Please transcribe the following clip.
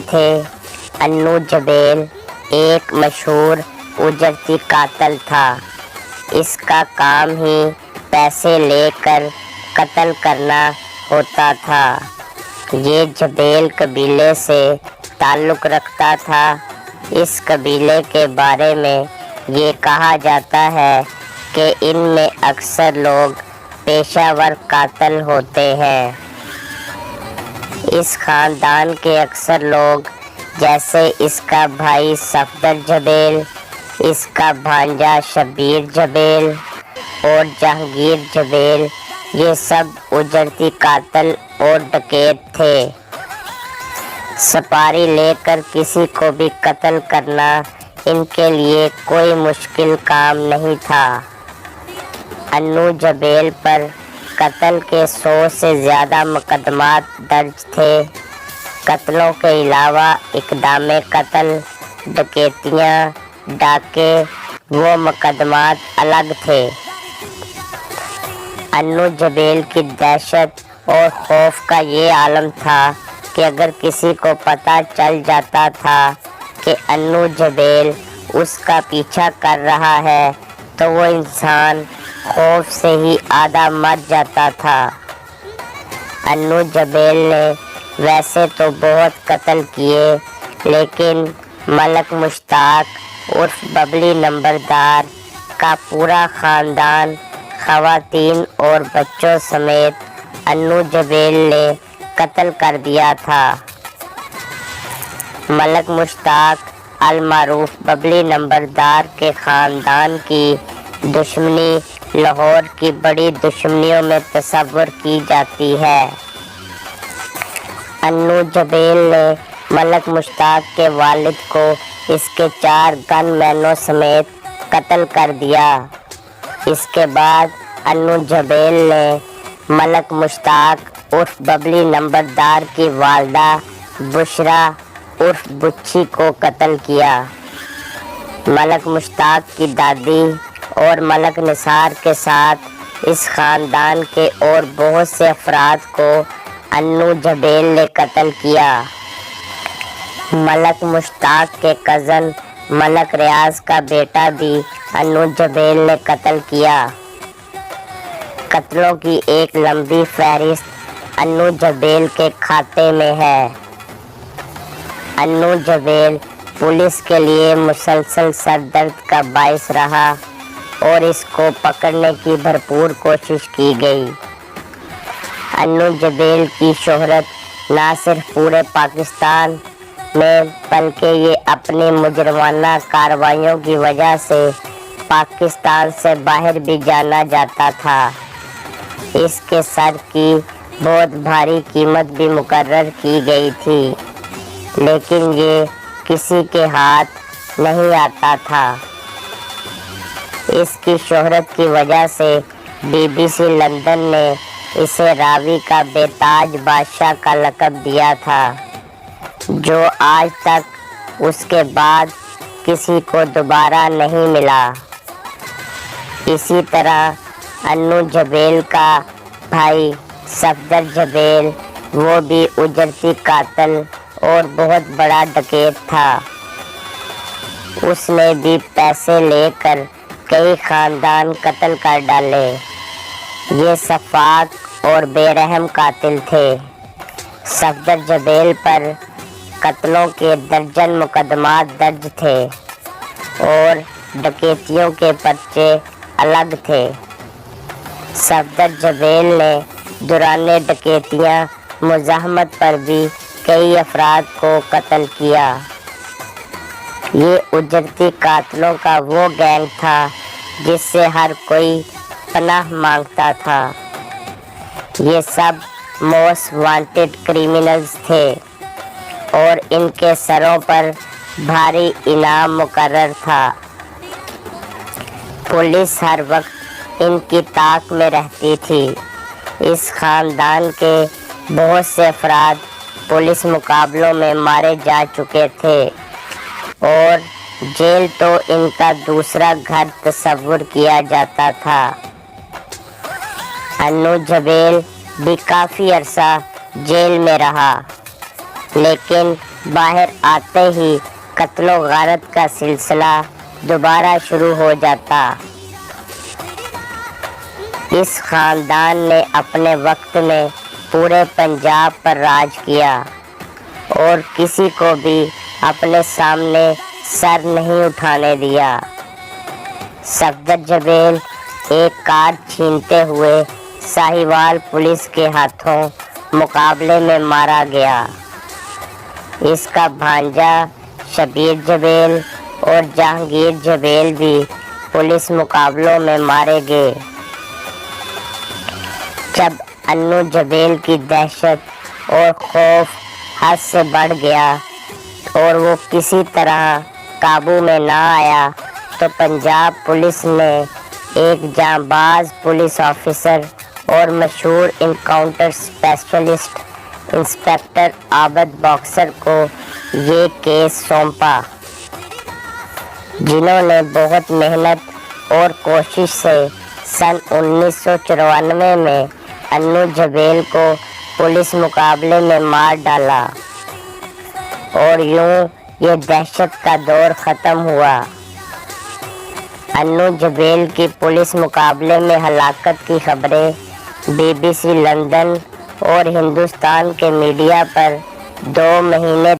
تھے۔ انو جبیل ایک مشہور اجرتی قاتل تھا۔ اس کا کام ہی پیسے لے کر قتل کرنا ہوتا تھا۔ یہ جبیل قبیلے سے تعلق رکھتا تھا۔ اس قبیلے کے بارے میں یہ کہا جاتا ہے کہ ان میں اکثر لوگ پیشہ ور قاتل ہوتے ہیں۔ اس خاندان کے اکثر لوگ جیسے اس کا بھائی صفدر جبیل، اس کا بھانجا شبیر جبیل اور جہانگیر جبیل، یہ سب اجرتی قاتل اور ڈکیت تھے۔ سپاری لے کر کسی کو بھی قتل کرنا ان کے لیے کوئی مشکل کام نہیں تھا۔ انو جبیل پر قتل کے 100 سے زیادہ مقدمات درج تھے۔ قتلوں کے علاوہ اقدام قتل، ڈکیتیاں، ڈاکے، وہ مقدمات الگ تھے۔ انو جبیل کی دہشت اور خوف کا یہ عالم تھا کہ اگر کسی کو پتہ چل جاتا تھا کہ انو جبیل اس کا پیچھا کر رہا ہے تو وہ انسان خوف سے ہی آدھا مر جاتا تھا۔ انو جبیل نے ویسے تو بہت قتل کیے، لیکن ملک مشتاق عرف ببلی نمبردار کا پورا خاندان، خواتین اور بچوں سمیت انو جبیل نے قتل کر دیا تھا۔ ملک مشتاق المعروف ببلی نمبردار کے خاندان کی دشمنی لاہور کی بڑی دشمنیوں میں تصور کی جاتی ہے۔ انو جبیل نے ملک مشتاق کے والد کو اس کے 4 گن مینوں سمیت قتل کر دیا۔ اس کے بعد انو جبیل نے ملک مشتاق عرف ببلی نمبردار کی والدہ بشرا عرف بچھی کو قتل کیا۔ ملک مشتاق کی دادی اور ملک نثار کے ساتھ اس خاندان کے اور بہت سے افراد کو انو جبیل نے قتل کیا۔ ملک مشتاق کے کزن ملک ریاض کا بیٹا بھی انو جبیل نے قتل کیا۔ قتلوں کی ایک لمبی فہرست انو جبیل کے کھاتے میں ہے۔ انو جبیل پولیس کے لیے مسلسل سر درد کا باعث رہا اور اس کو پکڑنے کی بھرپور کوشش کی گئی۔ انو جبیل کی شہرت نہ صرف پورے پاکستان میں بلکہ یہ اپنی مجرمانہ کارروائیوں کی وجہ سے پاکستان سے باہر بھی جانا جاتا تھا۔ اس کے سر کی بہت بھاری قیمت بھی مقرر کی گئی تھی، لیکن یہ کسی کے ہاتھ نہیں آتا تھا۔ اس کی شہرت کی وجہ سے BBC لندن نے اسے راوی کا بے تاج بادشاہ کا لقب دیا تھا، جو آج تک اس کے بعد کسی کو دوبارہ نہیں ملا۔ اسی طرح انو جبیل کا بھائی صفدر جبیل، وہ بھی اجرتی قاتل اور بہت بڑا ڈکیت تھا۔ اس نے بھی پیسے لے کر کئی خاندان قتل کر ڈالے۔ یہ شفاق اور بے رحم قاتل تھے۔ صفدر جبیل پر قتلوں کے درجن مقدمات درج تھے اور ڈکیتیوں کے پرچے الگ تھے۔ صفدر جبیل نے دوران ڈکیتیاں مزاحمت پر بھی کئی افراد کو قتل کیا۔ یہ اجرتی قاتلوں کا وہ گینگ تھا جس سے ہر کوئی پناہ مانگتا تھا۔ یہ سب موسٹ وانٹڈ کریمنلز تھے اور ان کے سروں پر بھاری انعام مقرر تھا۔ پولیس ہر وقت ان کی طاق میں رہتی تھی۔ اس خاندان کے بہت سے افراد پولیس مقابلوں میں مارے جا چکے تھے اور جیل تو ان کا دوسرا گھر تصور کیا جاتا تھا۔ انو جبیل بھی کافی عرصہ جیل میں رہا، لیکن باہر آتے ہی قتل و غارت کا سلسلہ دوبارہ شروع ہو جاتا۔ اس خاندان نے اپنے وقت میں پورے پنجاب پر راج کیا اور کسی کو بھی اپنے سامنے سر نہیں اٹھانے دیا۔ صفدر جبیل ایک کار چھینتے ہوئے ساہیوال پولیس کے ہاتھوں مقابلے میں مارا گیا۔ اس کا بھانجا شبیر جبیل اور جہانگیر جبیل بھی پولیس مقابلوں میں مارے گئے۔ جب انو جبیل کی دہشت اور خوف حد سے بڑھ گیا اور وہ کسی طرح قابو میں نہ آیا تو پنجاب پولیس نے ایک جانباز پولیس آفیسر اور مشہور انکاؤنٹر اسپیشلسٹ انسپکٹر عابد باکسر کو یہ کیس سونپا، جنہوں نے بہت محنت اور کوشش سے سن 1994 میں انو جبیل کو پولیس مقابلے میں مار ڈالا اور یوں یہ دہشت کا دور ختم ہوا۔ انو جبیل کی پولیس مقابلے میں ہلاکت کی خبریں BBC لندن اور ہندوستان کے میڈیا پر 2 مہینے